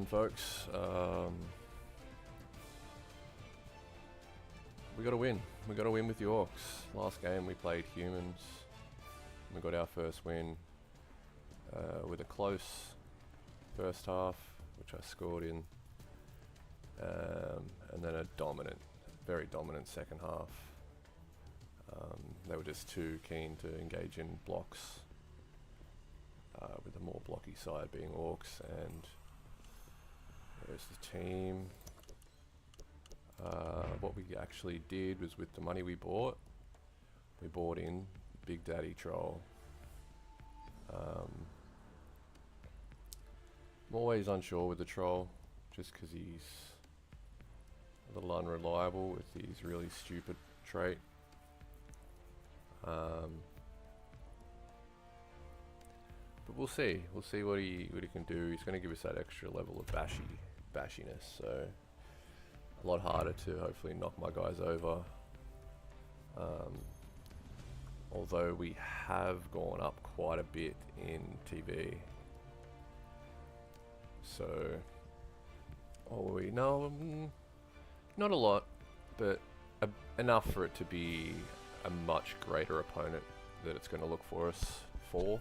folks. We got to win. We got to win with the Orks. Last game we played humans. We got our first win with a close first half, which I scored in, and then a very dominant second half. They were just too keen to engage in blocks, with the more blocky side being Orks. And there's the team. What we actually did was, with the money we bought in Big Daddy Troll. I'm always unsure with the Troll, just because he's a little unreliable with his really stupid trait. But we'll see what he can do. He's going to give us that extra level of bashiness, so a lot harder to hopefully knock my guys over. Although we have gone up quite a bit in TV, so not a lot, but enough for it to be a much greater opponent that it's going to look for us for,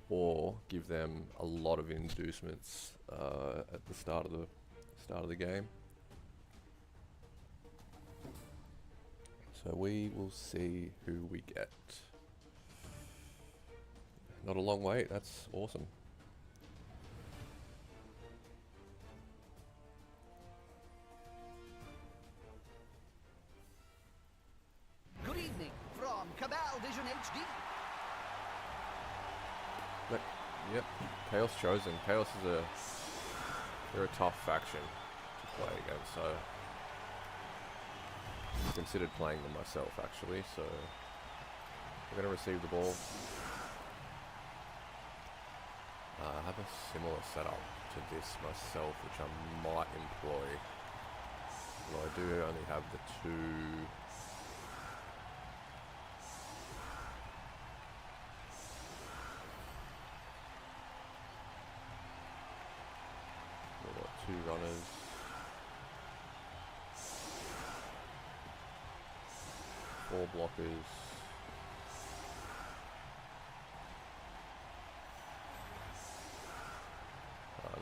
or give them a lot of inducements at the start of the game. So we will see who we get. Not a long wait, that's awesome. Good evening from Cabal Vision HD. Yep, Chaos chosen. Chaos is they're a tough faction to play against, so I considered playing them myself actually, so we're going to receive the ball. I have a similar setup to this myself, which I might employ. Well, I do only have the two. We've got two runners. Four blockers.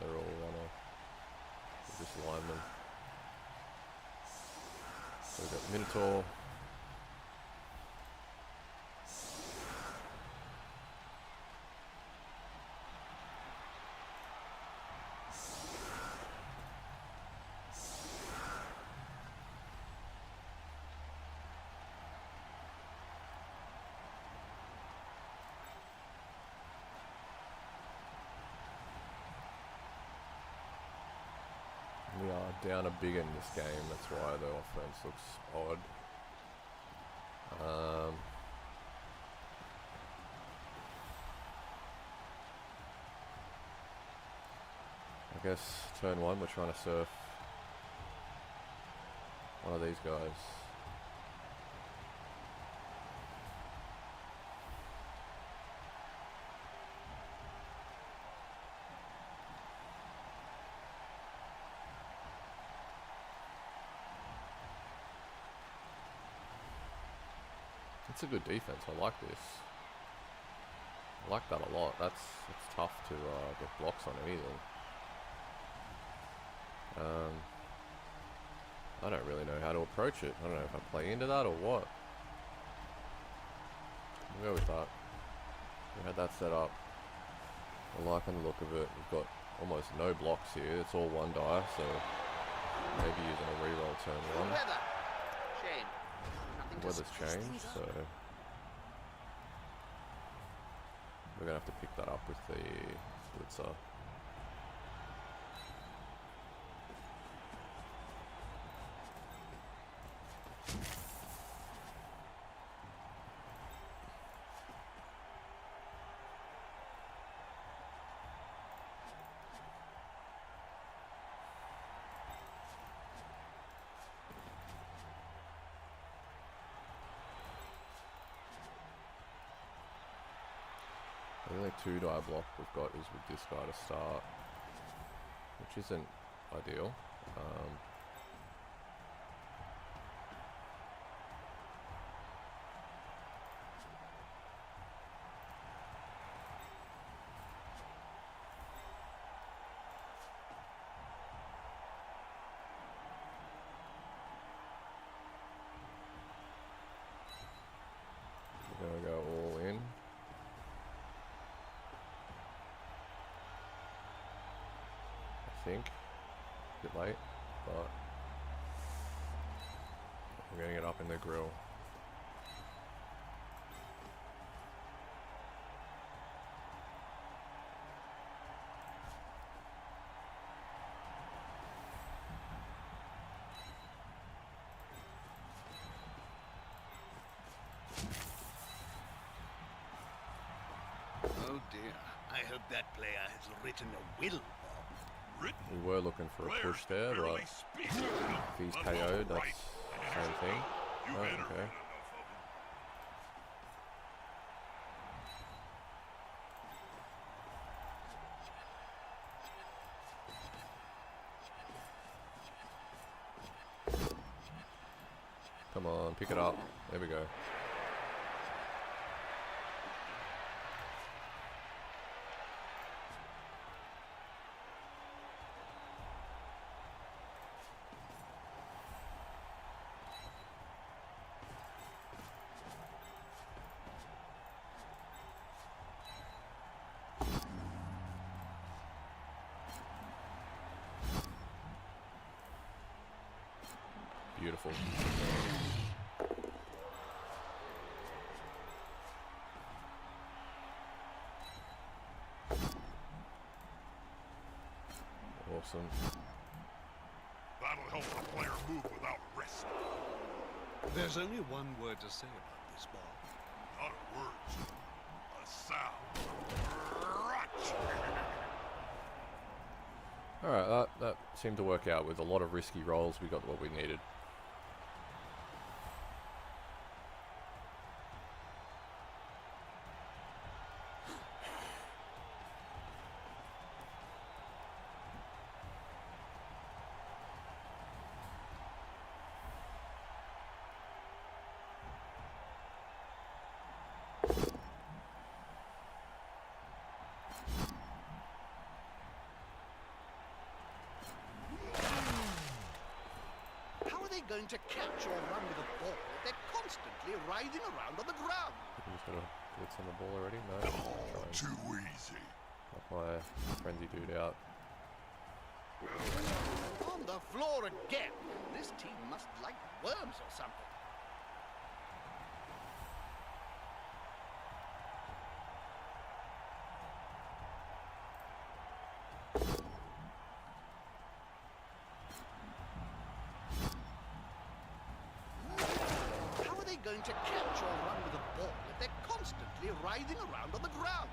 They're all runner. They're just linemen. So we've got Minotaur. We are down a big in this game, that's why the offense looks odd. I guess turn one, we're trying to surf one of these guys. It's a good defense. I like this. I like that a lot. It's tough to get blocks on anything. I don't really know how to approach it. I don't know if I play into that or what. We'll go with that. We had that set up. I like the look of it. We've got almost no blocks here. It's all one die, so maybe using a reroll turn one. Shame. The weather's changed, so we're gonna have to pick that up with the blitzer. The only two die block we've got is with this guy to start. which isn't ideal. We're gonna go all in. I think. A bit late, but we're getting it up in the grill. Oh dear. I hope that player has written a will, Bob. We were looking for a push there, but if he's KO'd, that's the same thing. Oh, okay. Come on, pick it up. There we go. Beautiful. Awesome. That'll help the player move without rest. There's only one word to say about this, Bob. Not a word, a sound. Rot! Alright, that seemed to work out. With a lot of risky rolls, we got what we needed. Going to catch or run with a ball if they're constantly writhing around on the ground. I'm just gonna blitz on the ball already. No, Oh, too easy. knock my frenzy dude out. On the floor again. This team must like worms or something. Going to catch or run with a ball if they're constantly writhing around on the ground.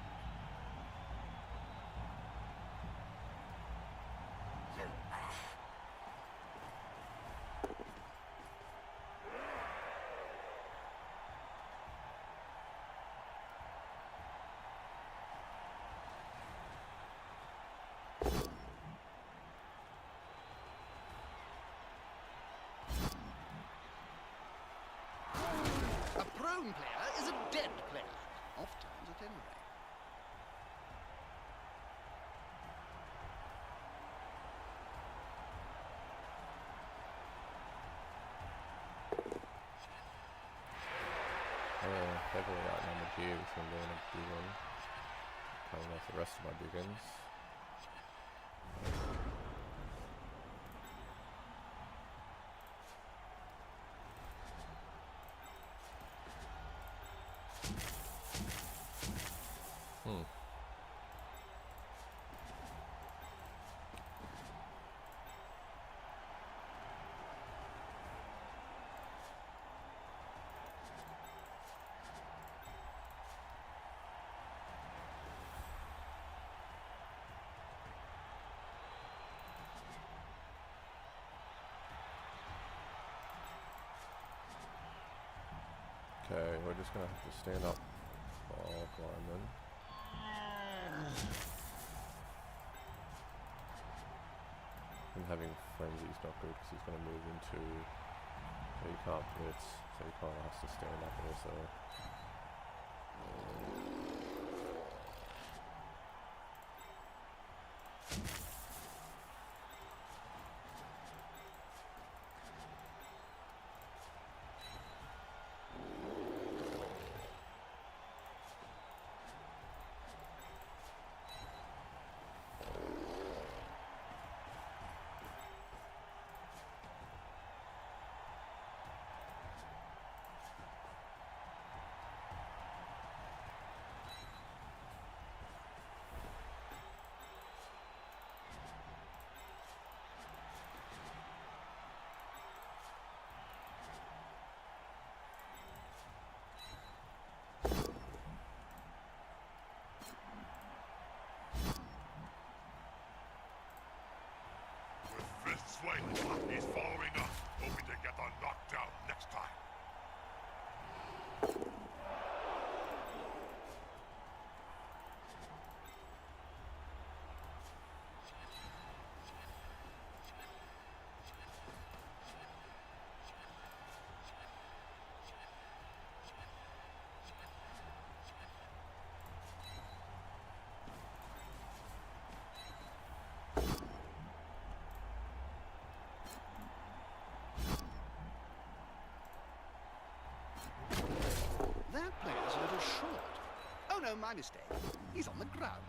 Player is a dead player, off turns at any rate. Heavily outnumbered here with him being a big one. Coming off the rest of my big ones. Okay, we're just gonna have to stand up. Oh, lineman. Him having frenzy is not good because he's going to move into. So you can't blitz, so he kind of has to stand up also. Fists flailing. He's following up, hoping to get the knockdown next time. That player's a little short. Oh no, my mistake. He's on the ground.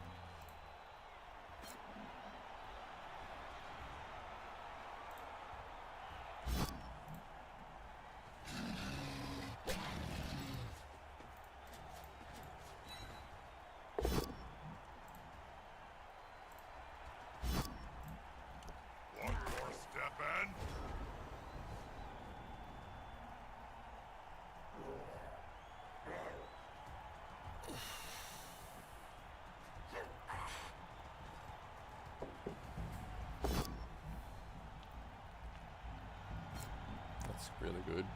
One more step in. That's really good.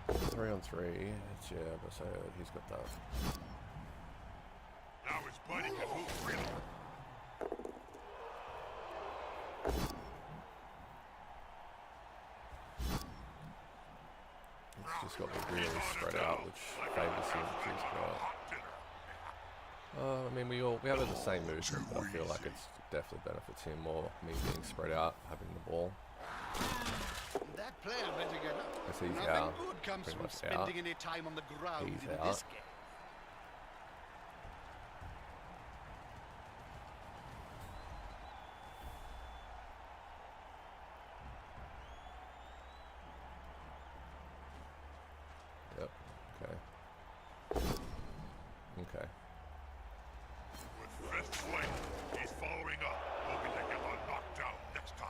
3-on-3. It's, yeah, but so he's got that. Now his buddy can move freely. It's just got the really spread out, which favours him. He's got. I mean, we have the same movement, but I feel like it's definitely benefits him more. Me being spread out, having the ball. That player better get up. As he's Nothing out, good comes pretty from much spending out. any time on the ground He's in out. this game. Yep. Okay. Okay. With fists flailing, he's following up, hoping to get the knockdown next time.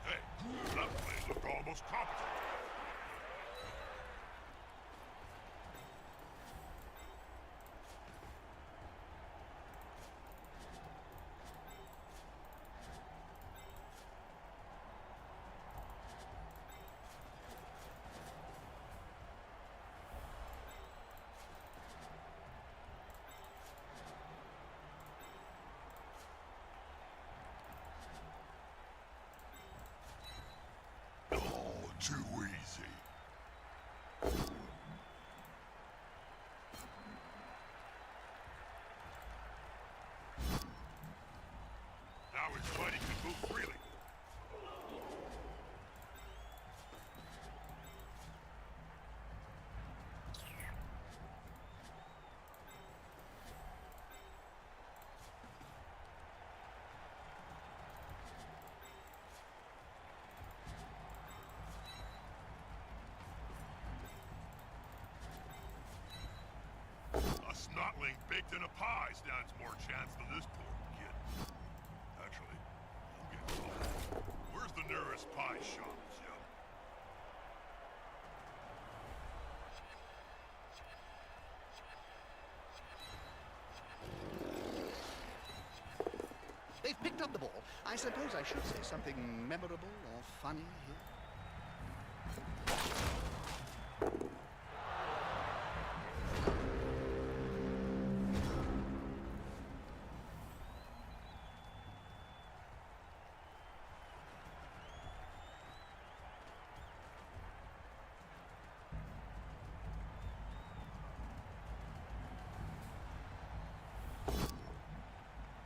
Hey, that play looked almost competent. All too Scotling baked in a pie stands more chance than this poor kid. Actually, I'm getting lost. Where's the nearest pie shop, Jim? They've picked up the ball. I suppose I should say something memorable or funny here.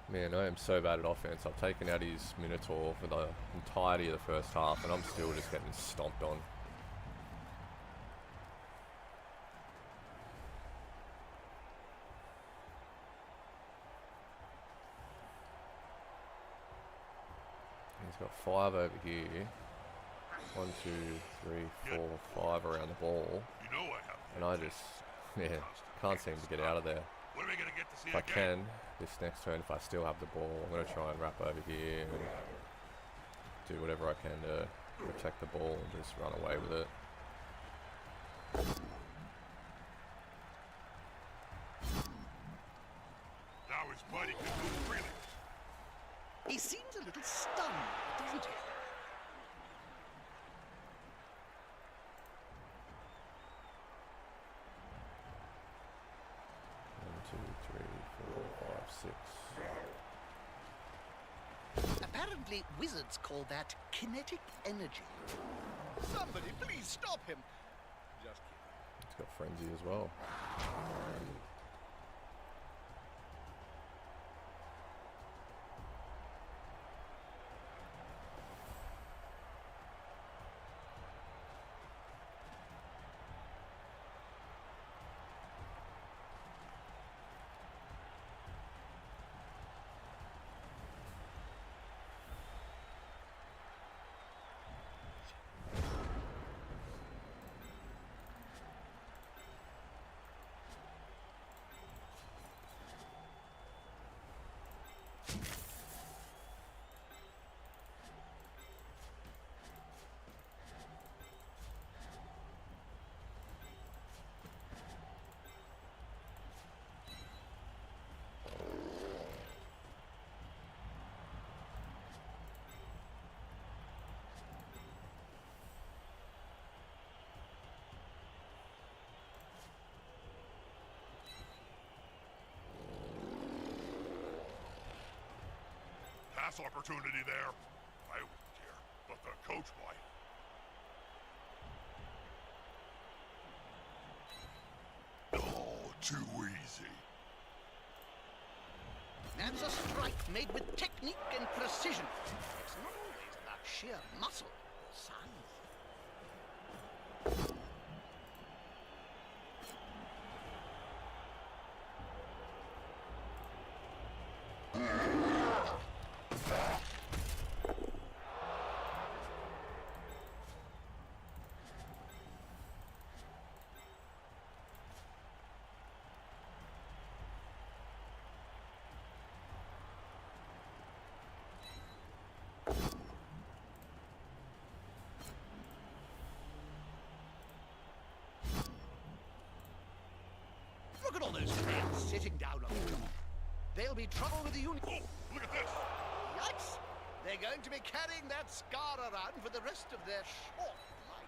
Man, I am so bad at offense. I've taken out his Minotaur for the entirety of the first half, and I'm still just getting stomped on. He's got 5 over here. 1, 2, 3, 4, 5 around the ball. You know I have. And I just, yeah, can't seem to get out of there. When are we gonna get to see If I again? can, this next turn, if I still have the ball, I'm going to try and wrap over here and do whatever I can to protect the ball and just run away with it. Now his body can move freely. He seems a little stunned, doesn't he? One, 2, 3, 4, 5, 6. Apparently, wizards call that kinetic energy. Somebody, please stop him. Just kidding. It's got frenzy as well. Pass opportunity there. I wouldn't care, but the coach might. Oh, too easy. That's a strike made with technique and precision. It's not always about sheer muscle or size. Look at all those players sitting down on the top. There'll be trouble with the unit. Oh, look at this. Yikes! They're going to be carrying that scar around for the rest of their short life.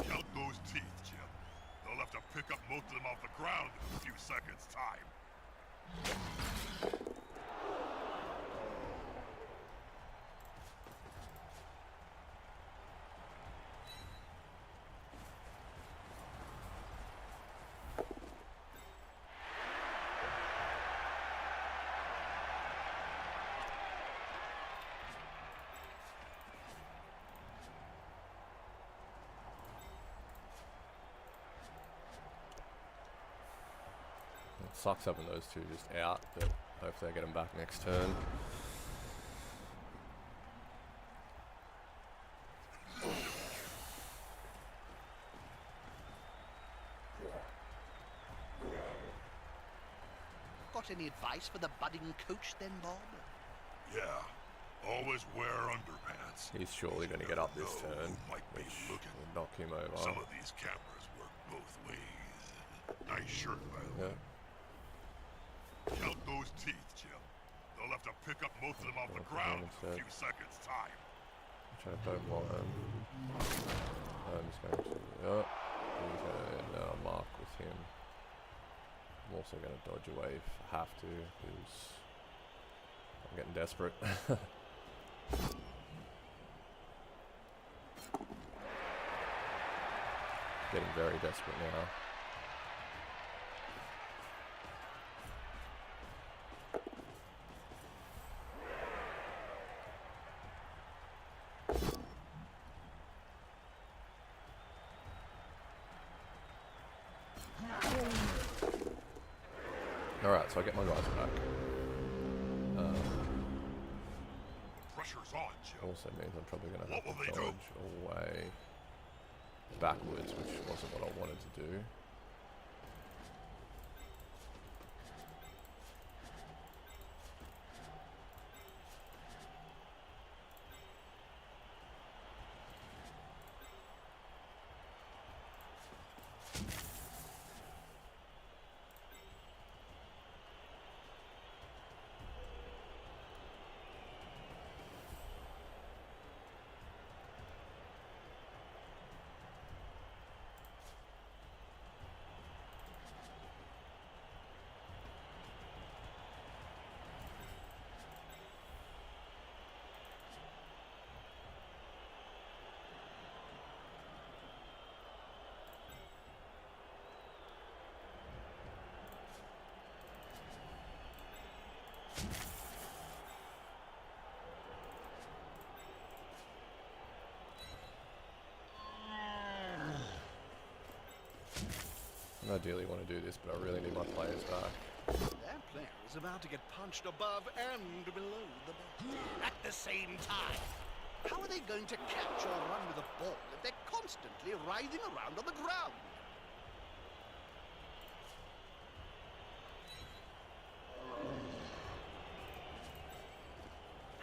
Count those teeth, Jim. They'll have to pick up most of them off the ground in a few seconds' time. Sucks having those two just out, but hopefully I get them back next turn. Got any advice for the budding coach then, Bob? Yeah, always wear underpants. He's surely going to get up this turn, Might be which looking. will knock him over. Some of these cameras work both ways. Nice shirt, by the way. Count those teeth, Jim. They'll have to pick up most of them off the ground in a few seconds' time. I'm trying to poke while I'm just going to. Oh, he's going to mark with him. I'm also going to dodge away if I have to, because I'm getting desperate. Getting very desperate now. Alright, so I get my guys back. Pressure's on, Jim. Also means I'm probably going to What have will to they do? dodge away backwards, which wasn't what I wanted to do. I ideally want to do this, but I really need my players back. That player is about to get punched above and below the belt at the same time. How are they going to catch or run with a ball if they're constantly writhing around on the ground?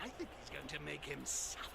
I think he's going to make him suffer.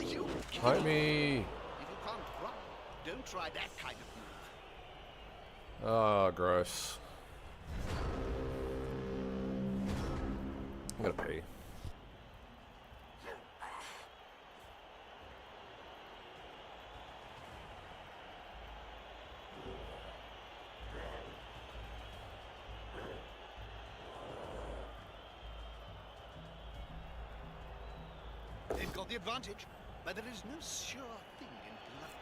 You Help me! If you can't run, don't try that kind of move. Oh, gross. I'm gonna pee. They've got the advantage, but there is no sure thing in blood.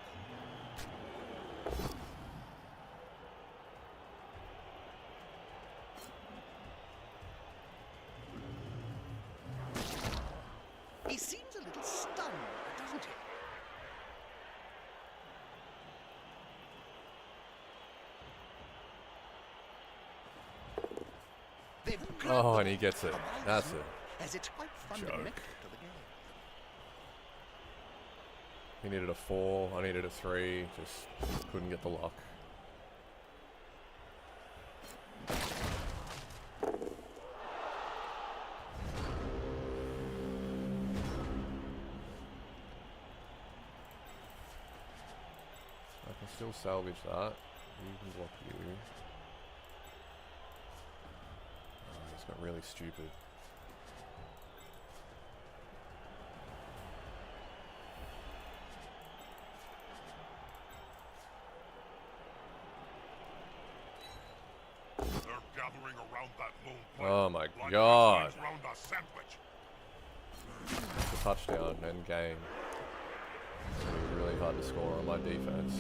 He seems a little stunned, doesn't he? They've grabbed Oh, the and he ball. gets it. A wise That's move, it. as it's quite fundamental to the game. He needed a 4, I needed a 3, just couldn't get the luck. Still salvage that. You can block you. Oh, he's got really stupid. They're gathering around that lone player. Oh my like god. ants round a sandwich. It's a touchdown and game. It's gonna be really hard to score on my defense.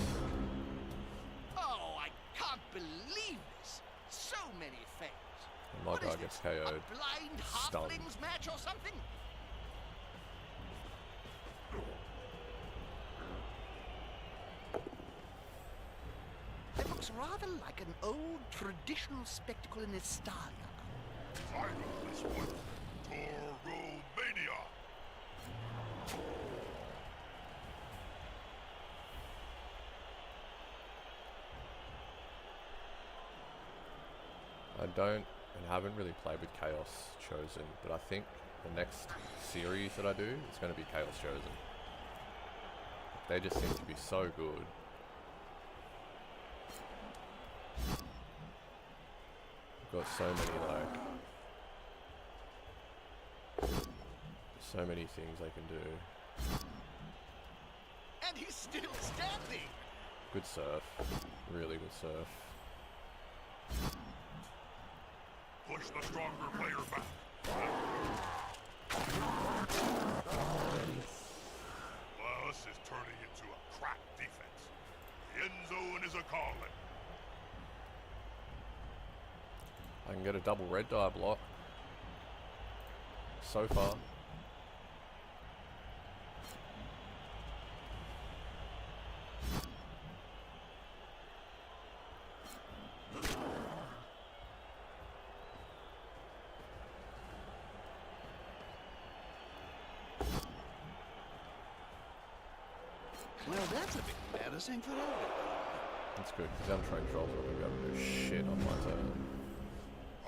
Oh, I can't believe this. So many fails. And my What guy is gets this? KO'd. A blind Stunned. halflings match or something? It looks rather like an old traditional spectacle in Estalia. I know this one. Toromania. I don't and haven't really played with Chaos Chosen, but I think the next series that I do is going to be Chaos Chosen. They just seem to be so good. I've got so many so many things they can do. And he's still standing. Good surf, really good surf. Push the stronger player back. Well, this is turning into a crack defense. The end zone is a calling. I can get a double red die block. So far. Well, that's a bit embarrassing for everyone. That's good, because untrained trolls are going to be able to do shit on my turn.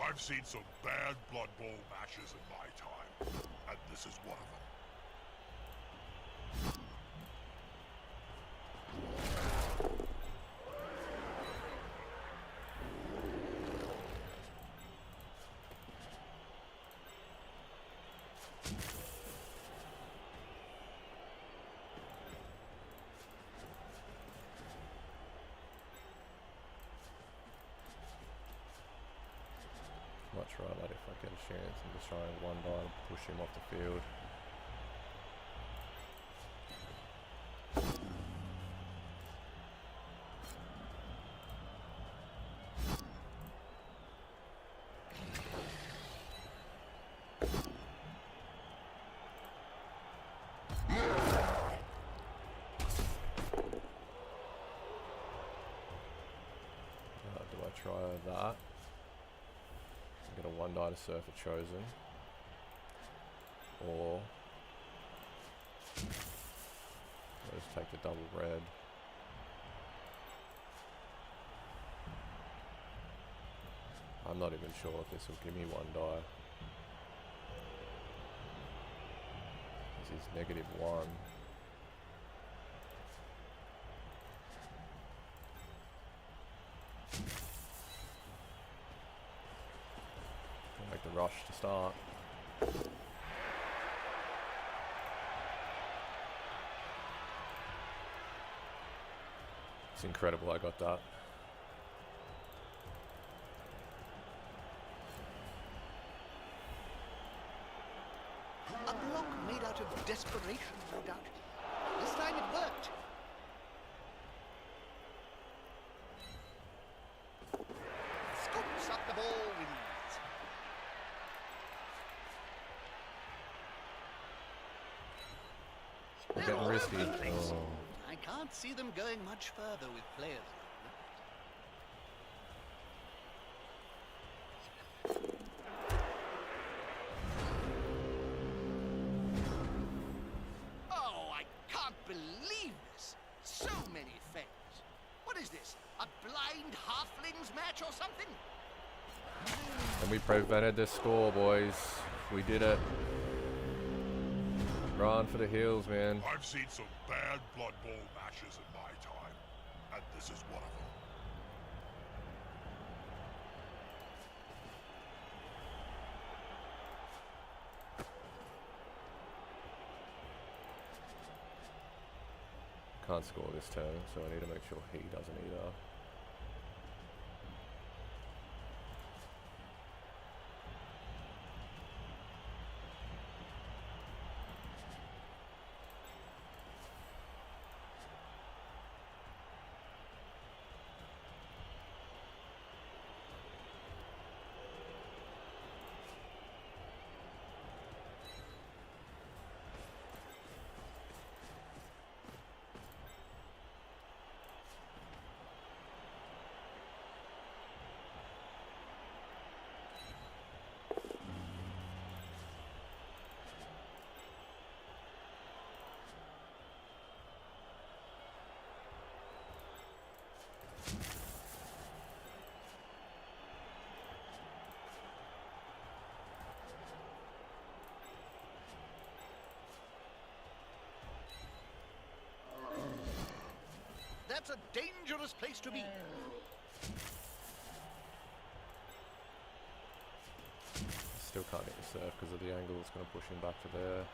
I've seen some bad Blood Bowl matches in my time, and this is one of them. Might try that if I get a chance and just try and one die to push him off the field. Do I try that? Get a one die to surf a chosen, or I'll just take the double red. I'm not even sure if this will give me one die. This is -1. Make the rush to start. It's incredible I got that. A block made out of desperation, no doubt. This time it worked. Scoops up the ball with ease. We're They're getting all risky. over the place. Oh. I can't see them going much further with players like that. Oh, I can't believe this. So many fails. What is this? A blind halflings match or something? And we prevented the score, boys. We did it. Run for the hills, man. I've seen some bad Blood Bowl matches in my time, and this is one of them. Can't score this turn, so I need to make sure he doesn't either. That's a dangerous place to be. Still can't hit the surf because of the angle. It's going to push him back to there.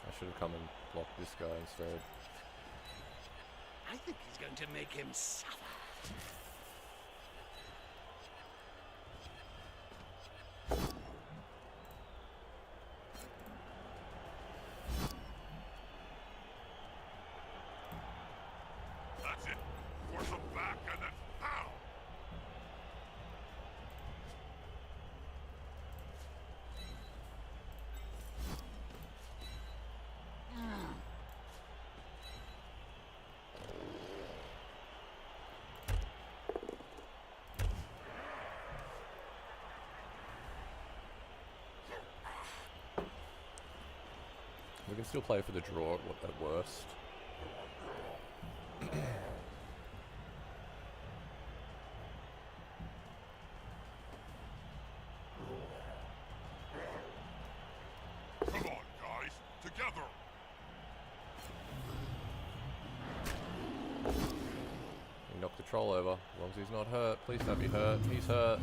I should have come and blocked this guy instead. I think he's going to make him suffer. That's it. Force him back and then pow! We can still play for the draw at worst. Come on, guys. Together! He knocked the troll over. As long as he's not hurt. Please don't be hurt. He's hurt.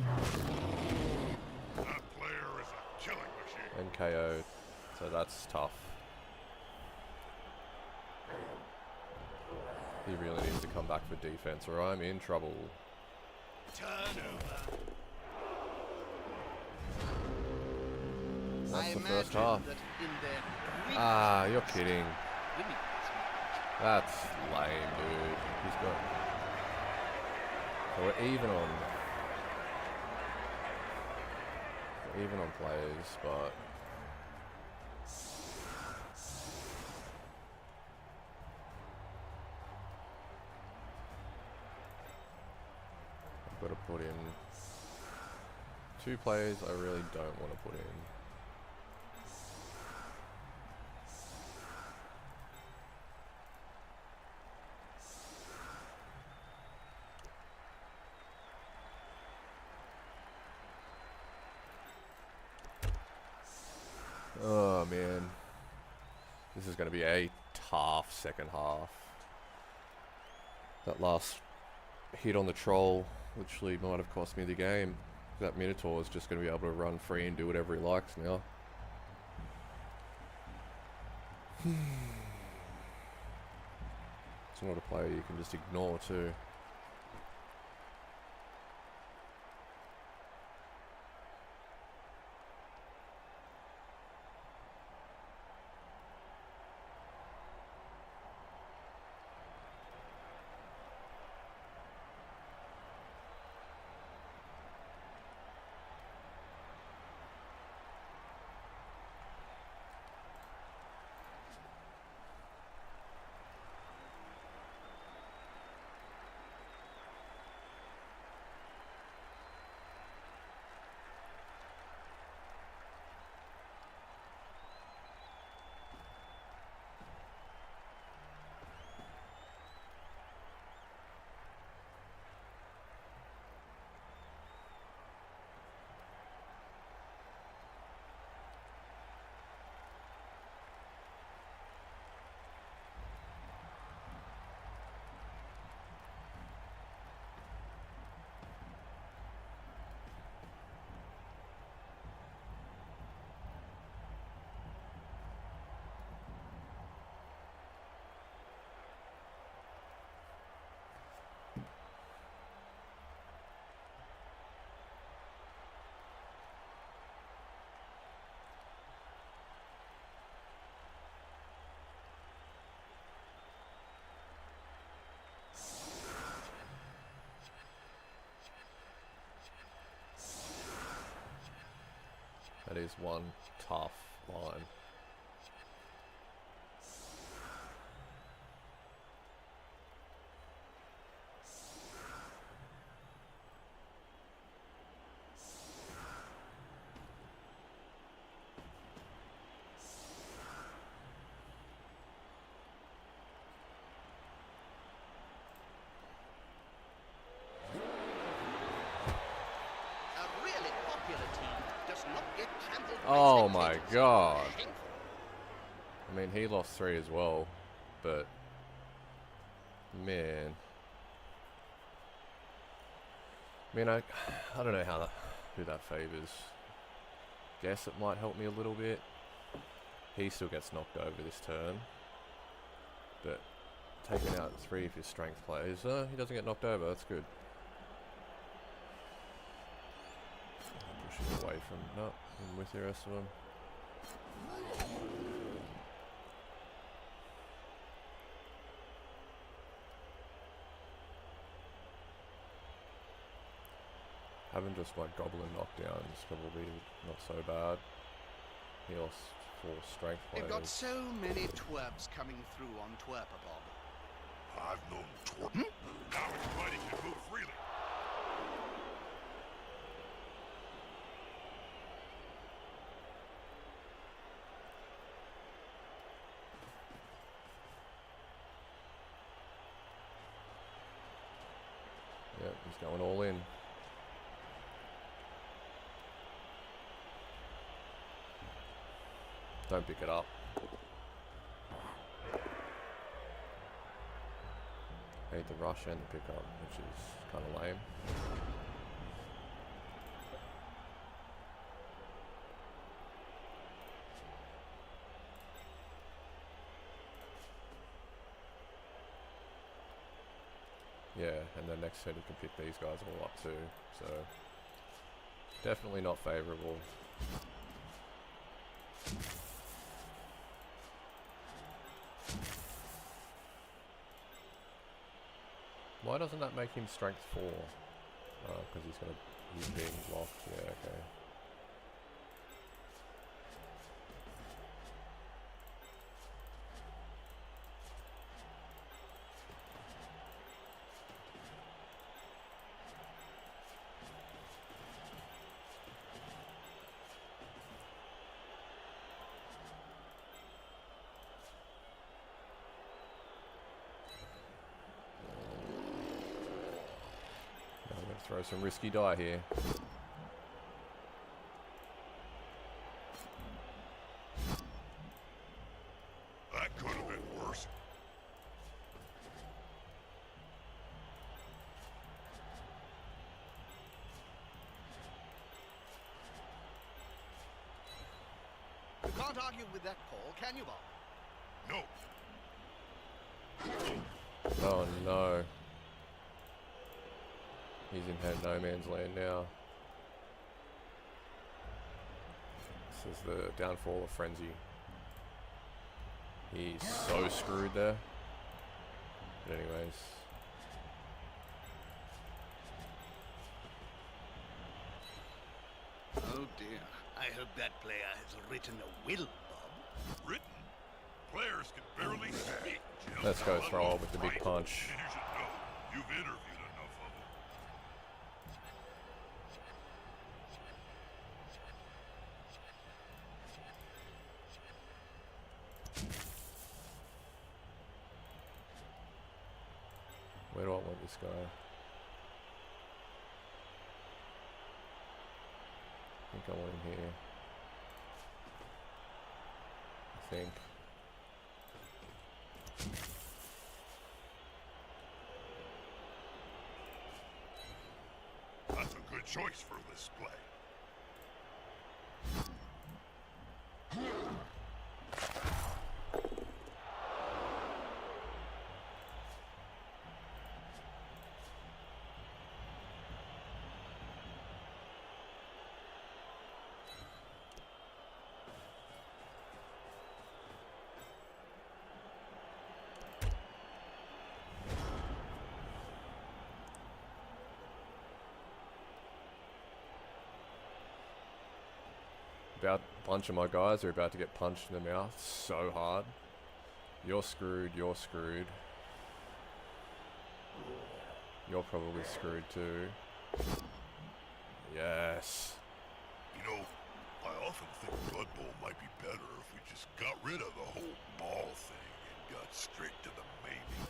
That player is a killing machine. And KO'd. So that's tough. He really needs to come back for defense or I'm in trouble. Turnover. That's I the first imagine half. that in their Ah, you're kidding. winning this That's lame, dude. He's got... So we're even on players, but... I've got to put in 2 players I really don't want to put in. Oh man, this is going to be a tough second half. That last hit on the troll literally might have cost me the game. That Minotaur is just going to be able to run free and do whatever he likes now. It's not a player you can just ignore too. That is one tough line. A really popular team does not get trampled by Oh my spectators. god. Shameful. I mean, he lost 3 as well, but man. I mean, I don't know who that favors. Guess it might help me a little bit. He still gets knocked over this turn, but taking out 3 of his strength players, he doesn't get knocked over. That's good. Pushing away from I'm with the rest of them. Having just like goblin knockdowns probably not so bad. He lost 4 strength They've got players. so many twerps coming through on Twerpabob. I've known twerp. Now everybody can move freely. Yep, he's going all in. Don't pick it up. Hate the rush and the pickup, which is kind of lame. Yeah, and then next turn you can pick these guys all up too, so definitely not favourable. Why doesn't that make him strength 4? Oh, because he's being blocked. Yeah, okay. I'm going to throw some risky die here. That could have been worse. You can't argue with that call, can you, Bob? No. Oh no. He's in no man's land now. This is the downfall of Frenzy. He's so screwed there. But anyways. Oh dear. I hope that player has written a will, Bob. Written. Players can barely speak, Jim. Let's go Let throw alone with the big fight. punch. And you should know, you've interviewed enough of them. Where do I want this guy? I think I want him here. I think. That's a good choice for this play. A bunch of my guys are about to get punched in the mouth so hard. You're screwed, you're screwed. You're probably screwed too. Yes. You know, I often think Blood Bowl might be better if we just got rid of the whole ball thing and got straight to the maiming.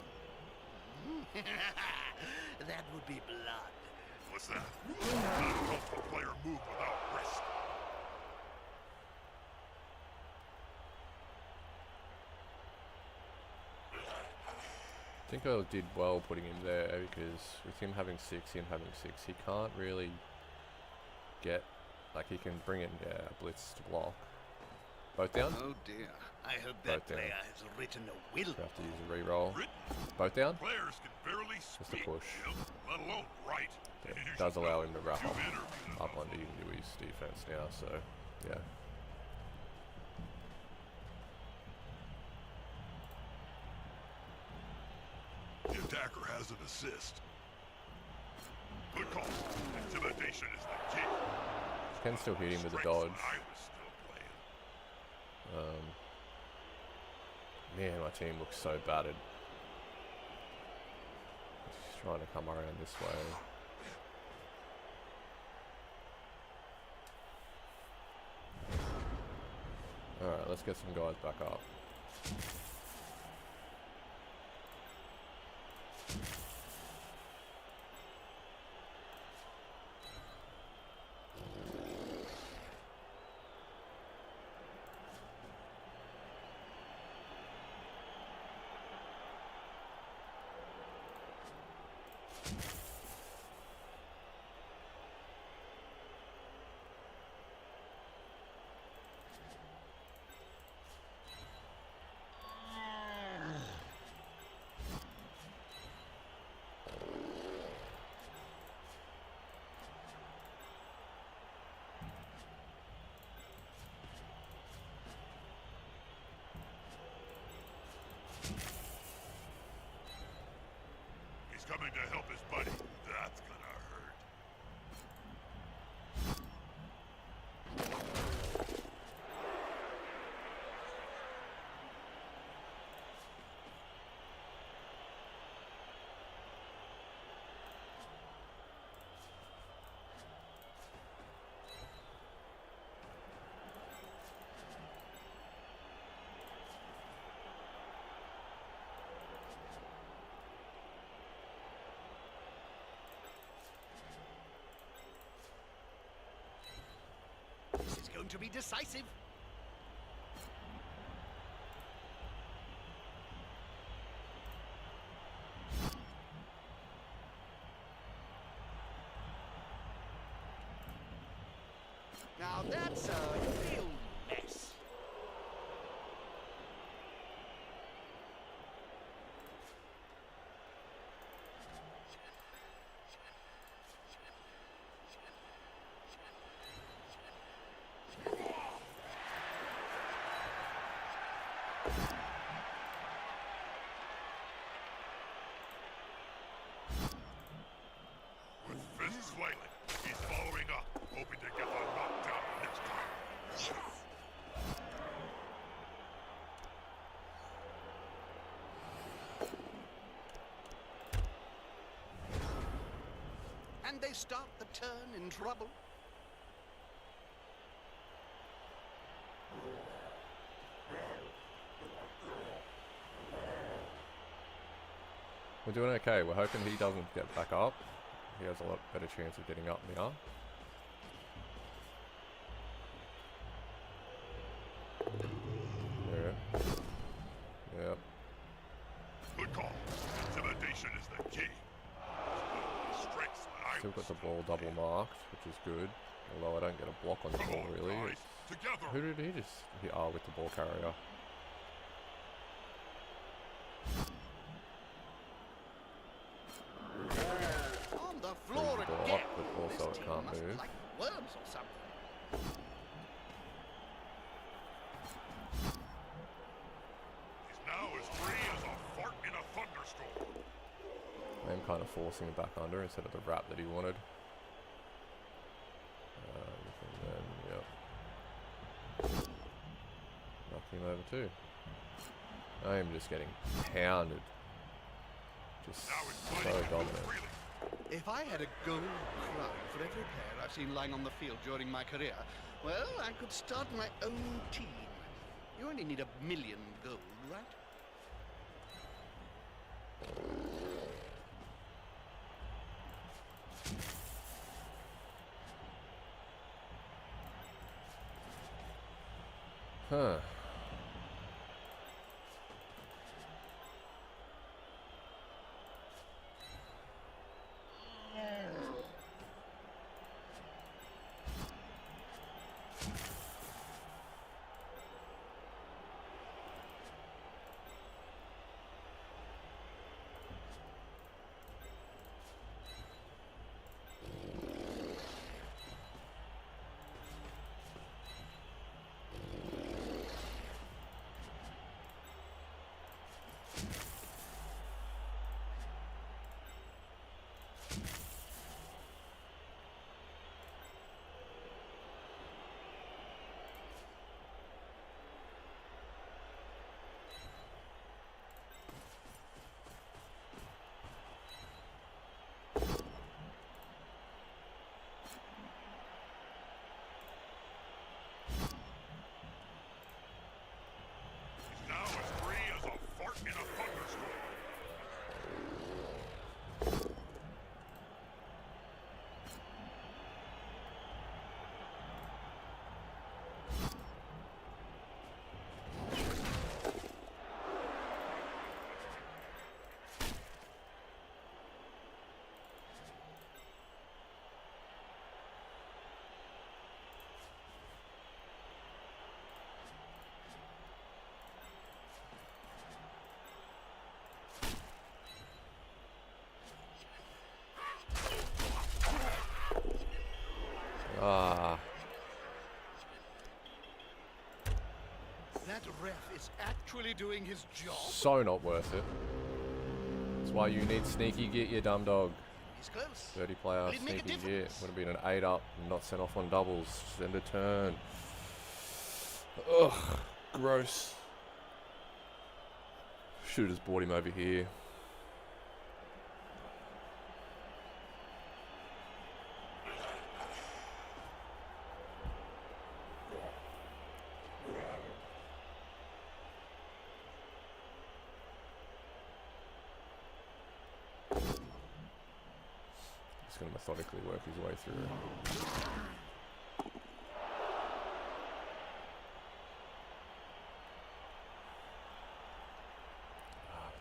That would be blood. What's that? Not help a player move without risk. I think I did well putting him there because with him having 6, he can't really get, like he can bring in, a blitz to block. Both down? Oh dear, I hope Both that down. player has written a will. So I have to use a re-roll. Both down? Players can barely Just a speak, push. let alone write. Yeah, You it does should allow know. him to wrap You've up interviewed enough onto his defense now, so yeah. The attacker has an assist. Good call. Intimidation is the key. Can still hit him with a Strengths dodge. when I was still playing. Man, my team looks so battered. He's trying to come around this way. Alright, let's get some guys back up. He's coming to help his buddy. That's gonna hurt. This is going to be decisive. Now that's a real mess. With fists flailing, he's following up, hoping to get the knockdown next time. And they start the turn in trouble. We're doing okay. We're hoping he doesn't get back up. He has a lot better chance of getting up now. Yeah. Yep. Good call. Intimidation is the key. Strengths when I Still was got the ball double marked, which is good. Although I don't get a block on the Come ball on, really. guys. It's- Together. Who did he just hit? Oh, with the ball carrier. On the floor Brings the ball again. up, but also This it team can't must move. like worms or something. He's now as free as a fart in a thunderstorm. I'm kind of forcing him back under instead of the wrap that he wanted. And then, yep. him over too. I am just getting pounded. Just so dominant. If I had a gold crown for every player I've seen lying on the field during my career, well, I could start my own team. You only need 1,000,000 gold, right? Huh. Now as free as a fart in a thunderstorm. Ah. That ref is actually doing his job. So not worth it. That's why you need sneaky git, you dumb dog. He's close. 30 player Will it make a sneaky git. difference? Would have been an 8 up, not sent off on doubles. Send a turn. Ugh, gross. Should have just brought him over here. He's going to methodically work his way through.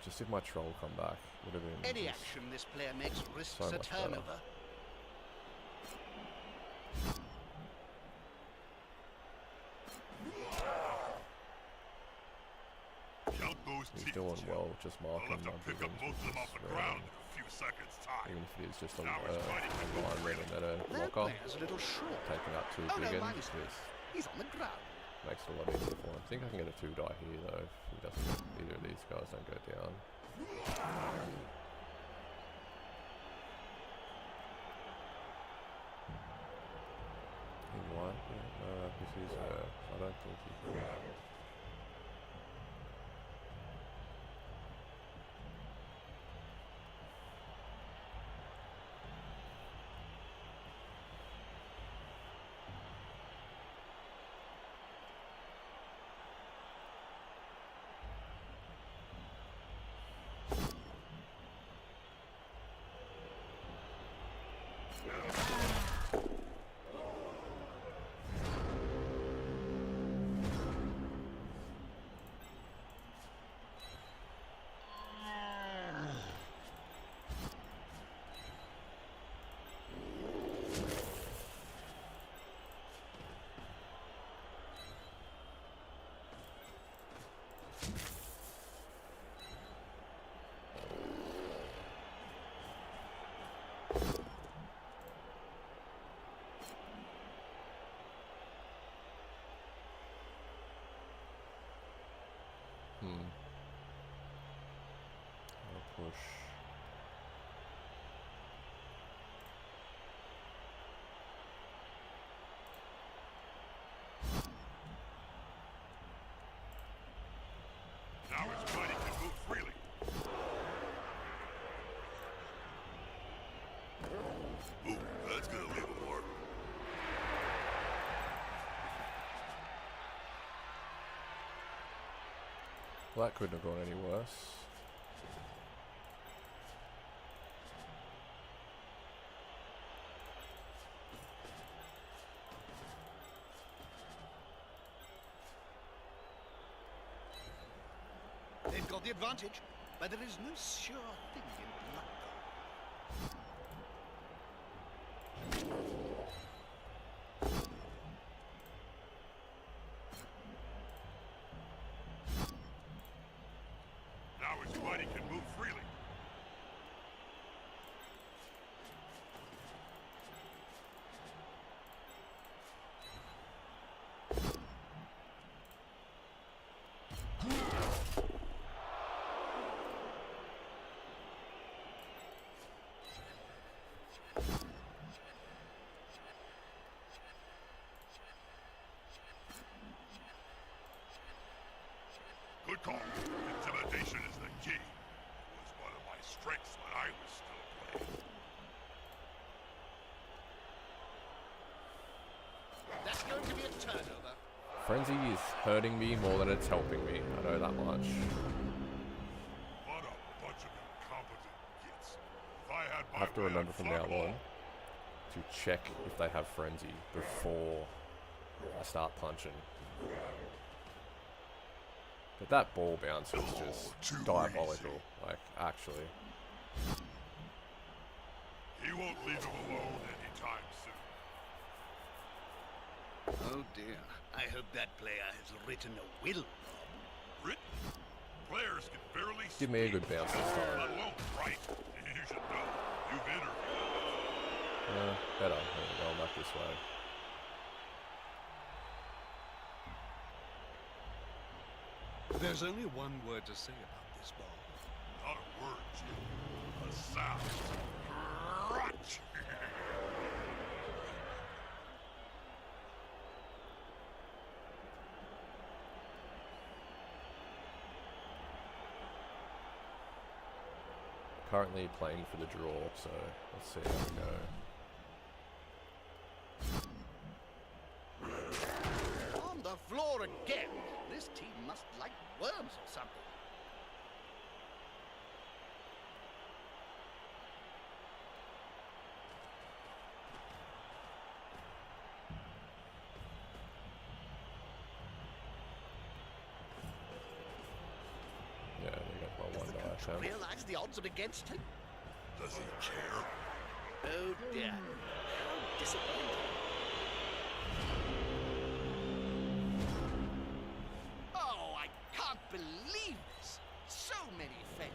Just if my troll come back, would have been Any just action this player makes risks so a much better. turnover. Count those He's teeth, doing Jim. well, just They'll marking have to my pick up villains both of with them off this the ground in a few seconds' time. even if it is just a Now he's fighting with line both rather than a That blocker, player's a little short. taking out two Oh big no, ends. mine is This He's on the ground. makes it a lot easier for him. I think I can get a 2-die here though, if he doesn't, either of these guys don't go down. He might, this is, I don't think he can. Well, that couldn't have gone any worse. They've got the advantage, but there is no sure thing in luck. Now his body can move freely. Good call. Intimidation is the key. It was one of my strengths when I was still playing. That's going to be a turnover. Frenzy is hurting me more than it's helping me. I know that much. What a bunch of incompetent gits. If I had I my have to way, remember I'd from fuck now 'em all. on to check if they have Frenzy before I start punching. But that ball bounce is just too diabolical. Like, actually. He won't leave him alone anytime soon. Oh dear. I hope that player has written a will. Written? Players can barely Give me a speak, good bounce this time. let alone write. You should know. You've interviewed. Better. There we go, I'm back this way. There's only one word to say about this ball. Not a word, Jim. A sound. Crunch. Currently playing for the draw, so let's see how we go. On the floor again. This team must like worms or something. Yeah, they got my Does one the die coach attempt. realize the odds are against him? Does he care? Oh dear. How disappointing. Oh, I can't believe this. So many fails.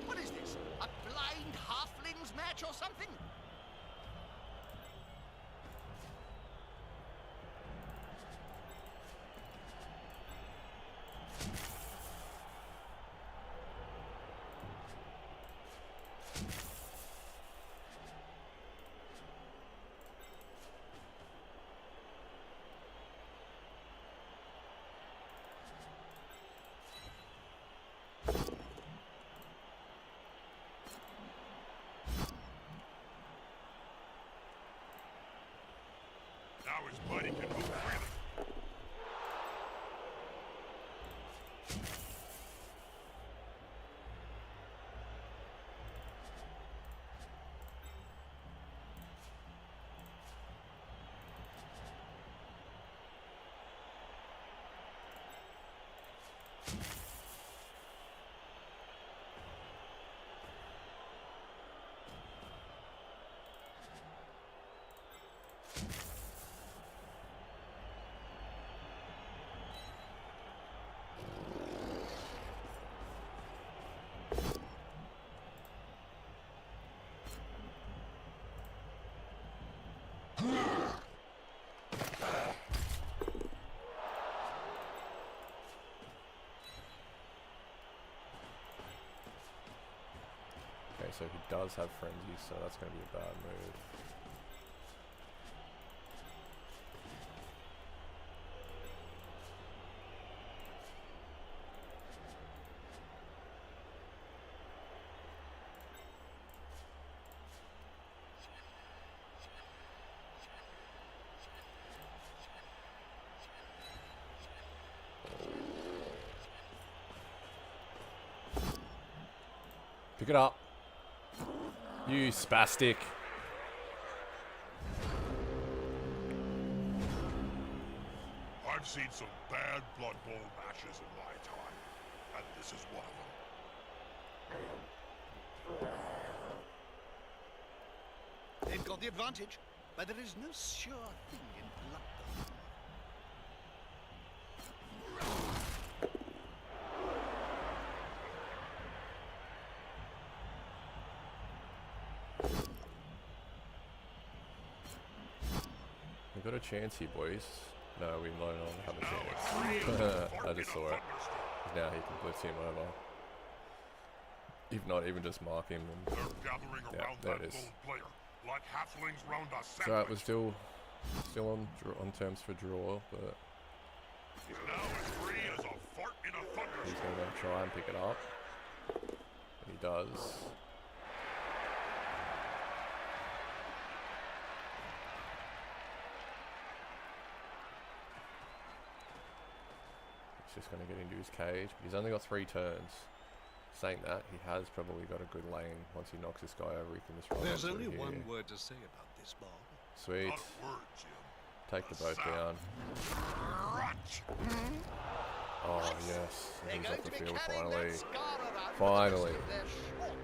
What is this? A blind halflings match or something? Now his body can move freely. Okay, so he does have Frenzy, so that's going to be a bad move. Pick it up. You spastic. I've seen some bad Blood Bowl matches in my time, and this is one of them. They've got the advantage, but there is no sure thing in Blood Bowl. We got a chance here, boys. No, we no longer have a chance. I just saw it. Now he can blitz him over. If not, even just mark him. And yeah, there it is. Like halflings round a It's alright, we're still on terms for draw, but he's now as free as a fart in a thunderstorm. he's going to try and pick it up. And he does. He's just going to get into his cage, but he's only got 3 turns. Saying that, he has probably got a good lane. Once he knocks this guy over, he can just run There's on only through one here. word to say about this ball. Sweet. Not a word, Jim. Take the boat down. Oh, yes. They're He's going off to the be field carrying finally. that scar around Finally. for the rest of their short life.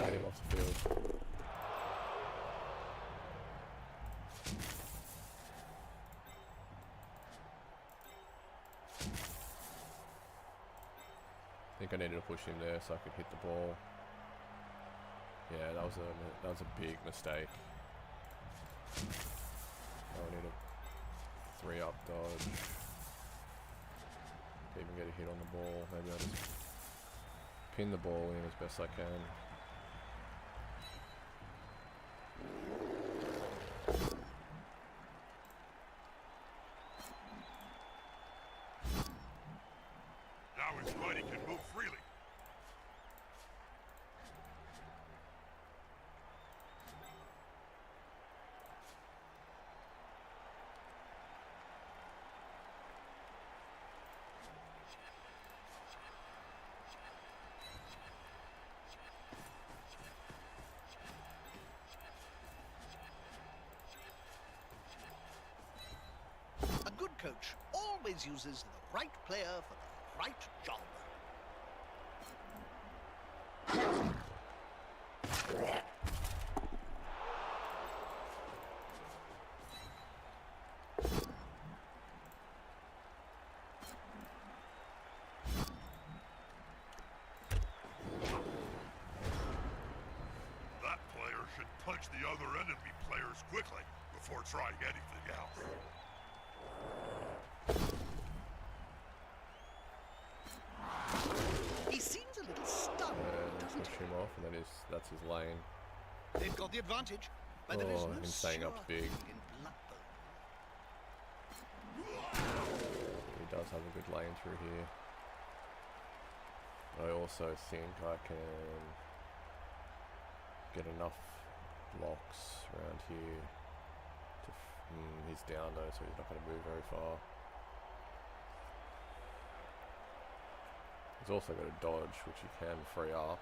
Get him off the field. I think I needed to push him there so I could hit the ball. Yeah, that was a big mistake. I need a 3-up dodge to even get a hit on the ball. Maybe I'll just pin the ball in as best I can. Now his body can move freely. A good coach always uses the right player for the right job. That player should punch the other enemy players quickly before trying anything else. He seems a little stunned, And doesn't push him off, and that's his lane. he? They've got the advantage, but there is Oh, no him staying sure up big. thing in Blood Bowl. He does have a good lane through here. I also think I can get enough blocks around here. He's down though, so he's not going to move very far. He's also got a dodge, which he can free up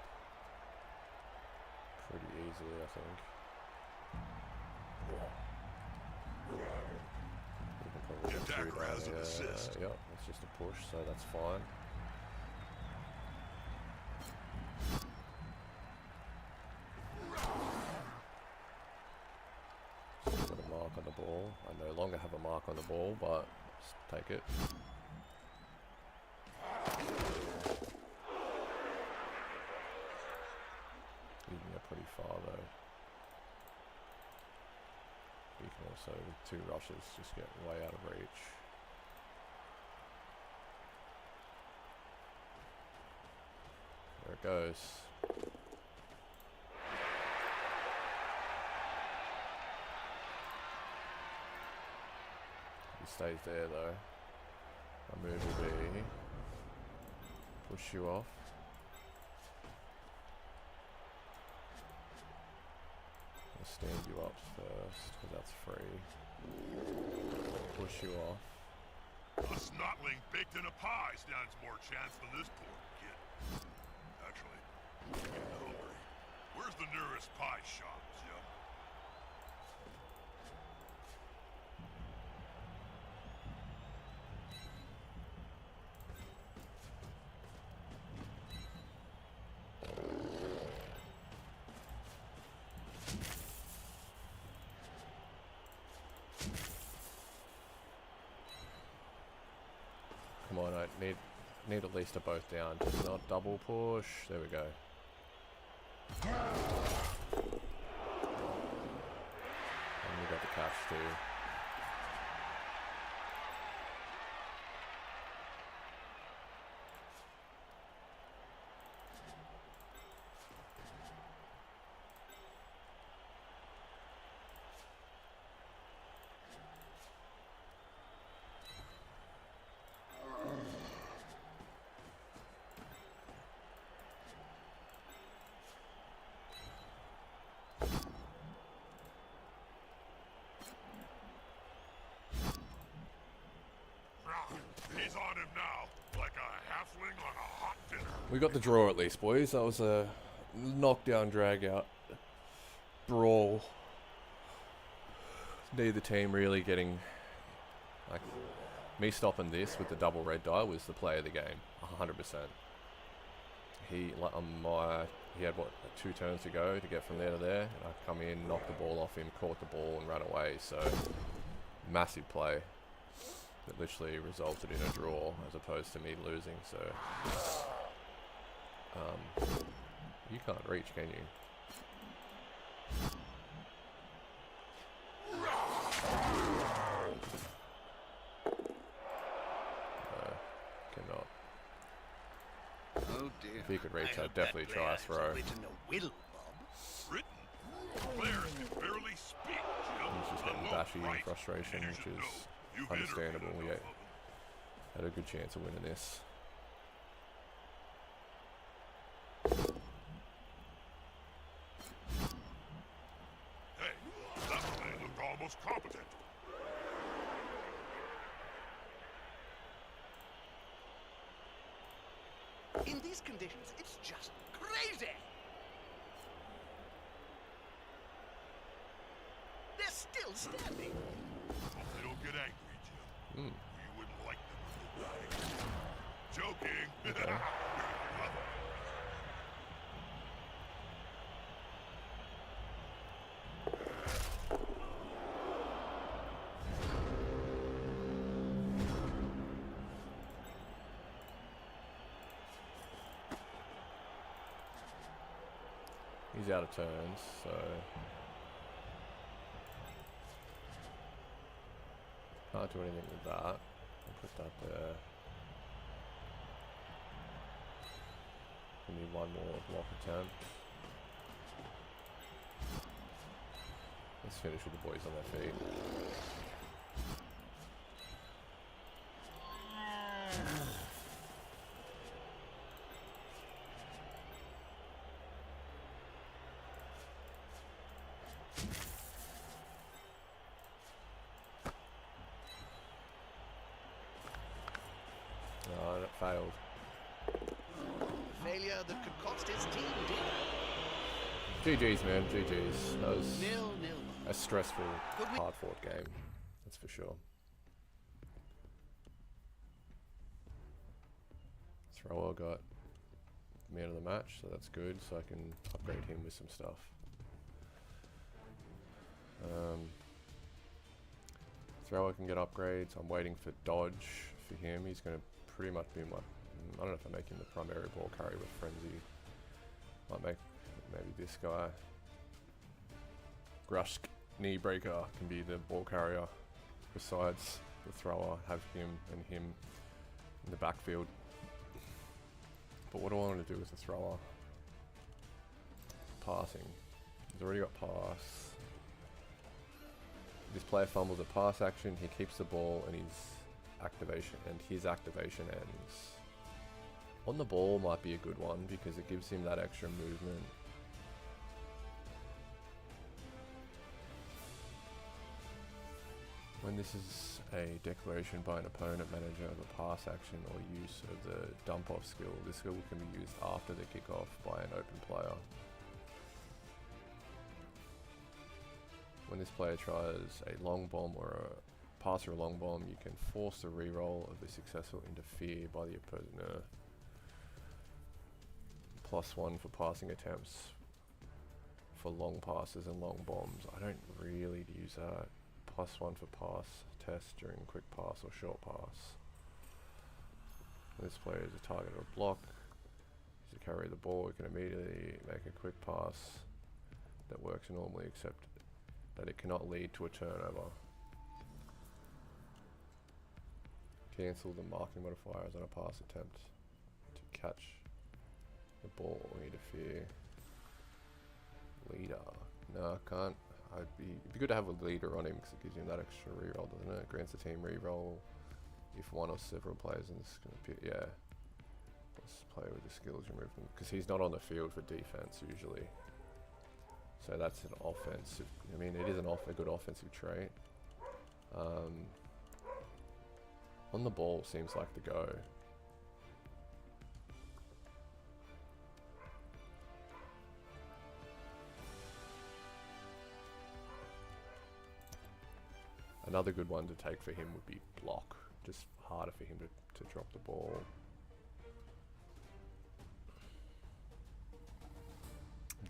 pretty easily, I think. He can probably The get through attacker has an that. assist. Yep, it's just a push, so that's fine. luck on the ball, but just take it. You can get pretty far though. You can also, with 2 rushes, just get way out of reach. There it goes. He stays there though. My move will be push you off. I'll stand you up first, because that's free. Push you off. A snotling baked in a pie stands more chance than this poor kid. Actually, I'm getting hungry. Where's the nearest pie shop, Jim? Come on, I need at least a both down, just not double push. There we go. And we got the catch too. He's on him now, like a halfling on a hot dinner. We got the draw at least, boys. That was a knockdown, drag out brawl. Neither team really getting, like, me stopping this with the double red die was the play of the game, 100%. He had what, 2 turns to go to get from there to there, and I come in, knocked the ball off him, caught the ball, and ran away. So massive play that literally resulted in a draw as opposed to me losing. So you can't reach, can you? Cannot. Oh dear. If he could reach, I I'd hope definitely that try a player throw. has written a will, Bob. Written? Players can barely speak, Jim. He's just getting bashy and frustration, which is understandable. We had a good chance of winning this. Hey, that play looked almost competent. In these conditions, it's just crazy. They're still standing. Hope they don't get angry, Jim. Mm. You wouldn't like them when they die. Joking. Okay. He's out of turns, so can't do anything with that. I'll put that there. We need one more block attempt. Let's finish with the boys on their feet. Oh, that failed. Failure that could cost his team dear. GG's, man. GG's. That was 0-0. a stressful, Could we- hard-fought game. That's for sure. Thrower got man of the match, so that's good. So I can upgrade him with some stuff. Thrower can get upgrades. I'm waiting for dodge for him. He's going to pretty much be my... I don't know if I make him the primary ball carrier with Frenzy. Might make maybe this guy. Grusk Knee Breaker can be the ball carrier besides the thrower. Have him and him in the backfield. But what do I want to do with the thrower? Passing. He's already got pass. This player fumbles a pass action, he keeps the ball and his activation ends. On the ball might be a good one because it gives him that extra movement. When this is a declaration by an opponent manager of a pass action or use of the dump off skill, this skill can be used after the kickoff by an open player. When this player tries a long bomb or a pass or a long bomb, you can force the reroll of the successful interfere by the opponent. +1 for passing attempts for long passes and long bombs. I don't really use that. +1 for pass test during quick pass or short pass. This player is a target or a block. To carry the ball, we can immediately make a quick pass that works normally, except that it cannot lead to a turnover. Cancel the marking modifiers on a pass attempt to catch the ball or interfere. Leader. No, I can't. It'd be good to have a leader on him because it gives him that extra reroll, doesn't it? Grants the team reroll if one or several players in this can appear. Yeah. Let's play with the skills removed because he's not on the field for defense usually. So that's an offensive. I mean, it is a good offensive trait. On the ball seems like the go. Another good one to take for him would be block. Just harder for him to drop the ball.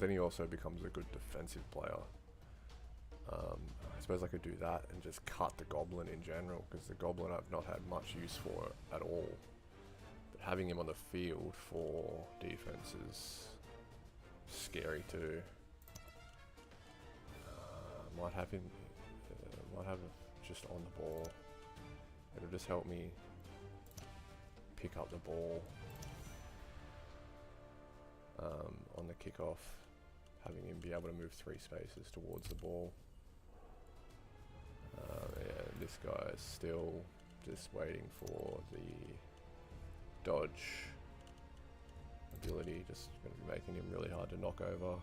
Then he also becomes a good defensive player. I suppose I could do that and just cut the Goblin in general, because the Goblin I've not had much use for at all. But having him on the field for defense is scary too. Might have him. Might have just on the ball. It'll just help me pick up the ball on the kickoff. Having him be able to move 3 spaces towards the ball. Yeah, this guy is still just waiting for the dodge ability. Just going to be making him really hard to knock over.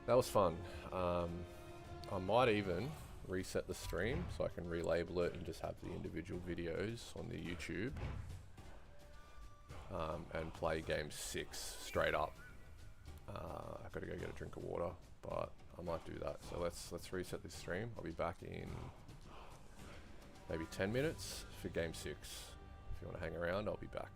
That was fun. I might even reset the stream so I can relabel it and just have the individual videos on the YouTube. And play game 6 straight up. I've got to go get a drink of water, but I might do that. So let's reset this stream. I'll be back in maybe 10 minutes for game 6. If you want to hang around, I'll be back.